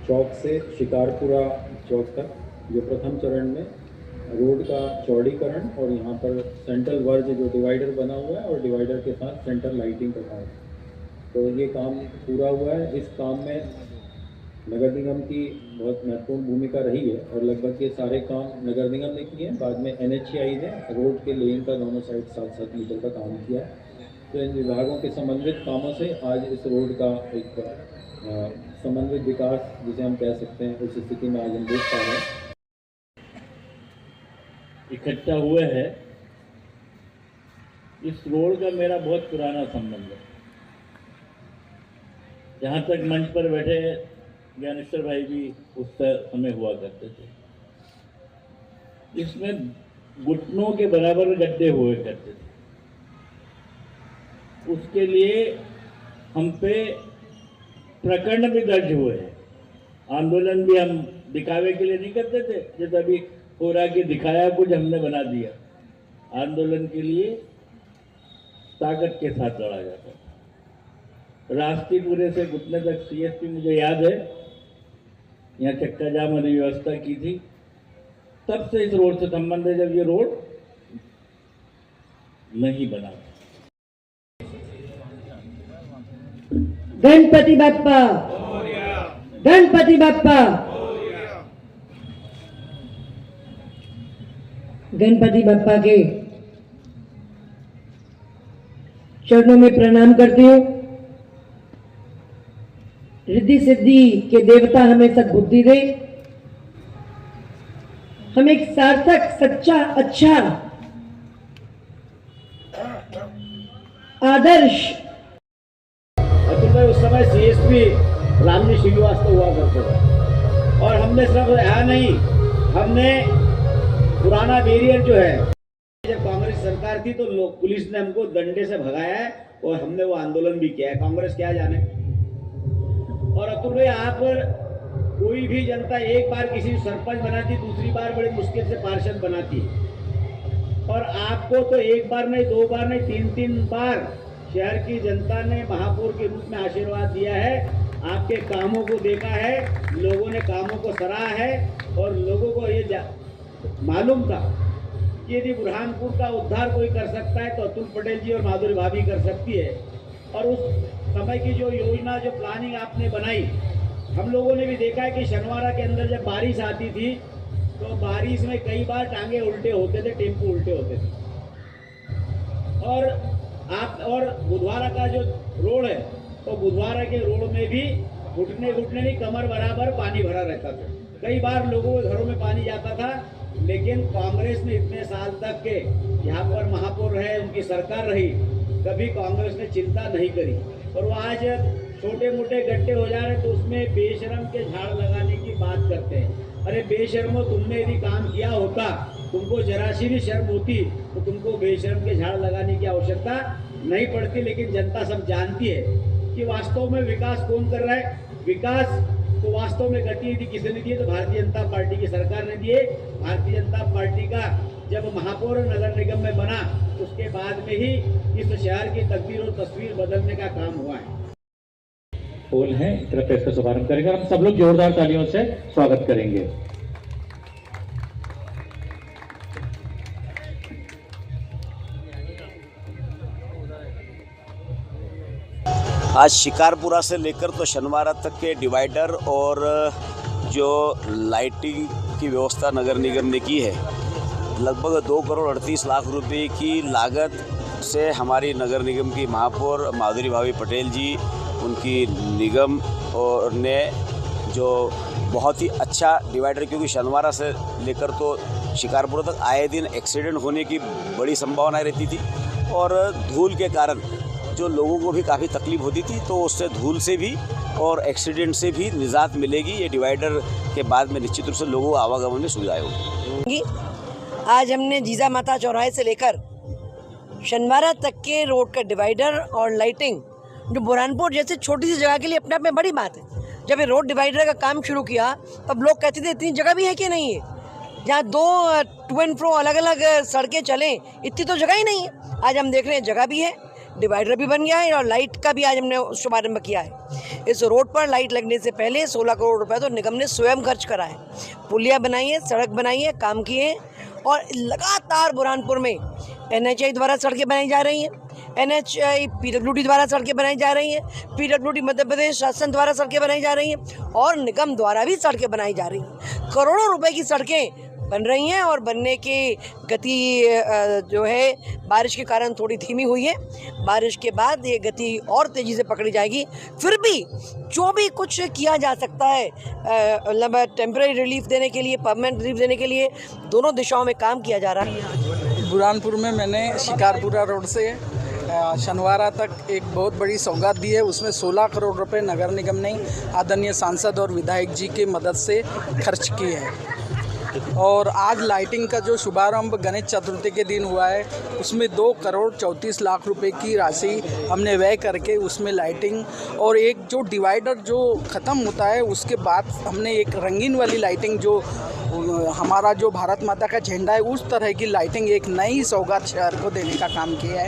चौक से शिकारपुरा चौक तक, जो प्रथम चरण में रोड का चौड़ीकरण और यहाँ पर सेंट्रल वर्ज जो डिवाइडर बना हुआ है और डिवाइडर के साथ सेंटर लाइटिंग का काम, तो ये काम पूरा हुआ है। इस काम में नगर निगम की बहुत महत्वपूर्ण भूमिका रही है और लगभग ये सारे काम नगर निगम ने किए हैं। बाद में NHAI ने रोड के लेन का दोनों साइड 7-7 मीटर का काम किया है। तो इन विभागों के समन्वित कामों से आज इस रोड का एक समन्वित विकास, जिसे हम कह सकते हैं, उस स्थिति में आज हम देख पा रहे हैं। इकट्ठा हुए हैं। इस रोड का मेरा बहुत पुराना संबंध है। जहाँ तक मंच पर बैठे ज्ञानेश्वर भाई भी उस समय हुआ करते थे, इसमें घुटनों के बराबर गड्ढे हुए करते थे। उसके लिए हम पे प्रकरण भी दर्ज हुए हैं। आंदोलन भी हम दिखावे के लिए नहीं करते थे, जैसे अभी कोरा के दिखाया कुछ हमने बना दिया। आंदोलन के लिए ताकत के साथ लड़ा जाता था। राष्ट्रीयपुरे से घुटने तक CSP मुझे याद है, यहाँ चक्का जाम वाली व्यवस्था की थी। तब से इस रोड से संबंध है, जब ये रोड नहीं बना। गणपति बाप्पा, गणपति बाप्पा, गणपति बाप्पा के चरणों में प्रणाम करती हूँ। रिद्धि सिद्धि के देवता हमें सद्बुद्धि दे, हम एक सार्थक, सच्चा, अच्छा, आदर्श। उस समय CSP रामजी श्रीवास्तव हुआ करते थे और हमने सिर्फ यहाँ नहीं, हमने पुराना वेरिएंट जो है, जब कांग्रेस सरकार थी तो पुलिस ने हमको डंडे से भगाया है और हमने वो आंदोलन भी किया है। कांग्रेस क्या जाने। और अतुल भाई, यहाँ पर कोई भी जनता एक बार किसी सरपंच बनाती, दूसरी बार बड़ी मुश्किल से पार्षद बनाती, और आपको तो एक बार नहीं, 2 बार नहीं, 3-3 बार शहर की जनता ने महापौर के रूप में आशीर्वाद दिया है। आपके कामों को देखा है, लोगों ने कामों को सराहा है और लोगों को ये मालूम था कि यदि बुरहानपुर का उद्धार कोई कर सकता है तो अतुल पटेल जी और माधुरी भाभी कर सकती है। और उस समय की जो योजना, जो प्लानिंग आपने बनाई, हम लोगों ने भी देखा है कि शनिवारा के अंदर जब बारिश आती थी तो बारिश में कई बार टांगे उल्टे होते थे, टेम्पो उल्टे होते थे। और बुधवारा का जो रोड है, तो बुधवारा के रोड में भी घुटने नहीं, कमर बराबर पानी भरा रहता था। कई बार लोगों के घरों में पानी जाता था, लेकिन कांग्रेस ने इतने साल तक के यहाँ पर महापौर रहे, उनकी सरकार रही, कभी कांग्रेस ने चिंता नहीं करी। और वो आज छोटे मोटे गड्ढे हो जा रहे तो उसमें बेशर्म के झाड़ लगाने की बात करते हैं। अरे बेशर्मो, तुमने यदि काम किया होता, तुमको जरा सी भी शर्म होती तो तुमको बेशर्म के झाड़ लगाने की आवश्यकता नहीं पड़ती। लेकिन जनता सब जानती है कि वास्तव में विकास कौन कर रहा है। विकास तो वास्तव में गति यदि किसने दी है तो भारतीय जनता पार्टी की सरकार ने दी है। भारतीय जनता पार्टी का जब महापौर नगर निगम में बना, उसके बाद में ही इस शहर की तकदीर और तस्वीर बदलने का काम हुआ है। पोल है, इस तरह इसका शुभारंभ करेंगे। हम सब लोग जोरदार तालियों से स्वागत करेंगे। आज शिकारपुरा से लेकर तो शनिवारा तक के डिवाइडर और जो लाइटिंग की व्यवस्था नगर निगम ने की है, लगभग 2 करोड़ 38 लाख रुपए की लागत से हमारी नगर निगम की महापौर माधुरी भाभी पटेल जी, उनकी निगम और ने जो बहुत ही अच्छा डिवाइडर, क्योंकि शनिवारा से लेकर तो शिकारपुरा तक आए दिन एक्सीडेंट होने की बड़ी संभावना रहती थी और धूल के कारण जो लोगों को भी काफ़ी तकलीफ होती थी, तो उससे धूल से भी और एक्सीडेंट से भी निजात मिलेगी। ये डिवाइडर के बाद में निश्चित रूप से लोगों को आवागमन में सुविधाएं होगी। आज हमने जीजा माता चौराहे से लेकर शनिवारा तक के रोड का डिवाइडर और लाइटिंग, जो बुरहानपुर जैसे छोटी सी जगह के लिए अपने आप में बड़ी बात है। जब ये रोड डिवाइडर का काम शुरू किया तब लोग कहते थे इतनी जगह भी है कि नहीं है, जहाँ 2 टू एंड फ्रो अलग अलग सड़कें चलें, इतनी तो जगह ही नहीं है। आज हम देख रहे हैं जगह भी है, डिवाइडर भी बन गया है और लाइट का भी आज हमने शुभारंभ किया है। इस रोड पर लाइट लगने से पहले 16 करोड़ रुपए तो निगम ने स्वयं खर्च करा है। पुलिया बनाई है, सड़क बनाई है, काम किए हैं और लगातार बुरहानपुर में NHAI द्वारा सड़कें बनाई जा रही हैं, NHAI PWD द्वारा सड़कें बनाई जा रही हैं, PWD मध्य प्रदेश शासन द्वारा सड़कें बनाई जा रही हैं और निगम द्वारा भी सड़कें बनाई जा रही हैं। करोड़ों रुपए की सड़कें बन रही हैं और बनने की गति जो है बारिश के कारण थोड़ी धीमी हुई है। बारिश के बाद ये गति और तेज़ी से पकड़ी जाएगी। फिर भी जो भी कुछ किया जा सकता है मतलब टेम्परेरी रिलीफ देने के लिए, परमानेंट रिलीफ देने के लिए दोनों दिशाओं में काम किया जा रहा है। बुरहानपुर में मैंने शिकारपुरा रोड से शनिवारा तक एक बहुत बड़ी सौगात दी है। उसमें 16 करोड़ रुपए नगर निगम ने आदरणीय सांसद और विधायक जी की मदद से खर्च किए हैं। और आज लाइटिंग का जो शुभारंभ गणेश चतुर्थी के दिन हुआ है उसमें 2 करोड़ 34 लाख रुपए की राशि हमने व्यय करके उसमें लाइटिंग और एक जो डिवाइडर जो ख़त्म होता है उसके बाद हमने एक रंगीन वाली लाइटिंग जो हमारा जो भारत माता का झंडा है उस तरह की लाइटिंग एक नई सौगात शहर को देने का काम किया है।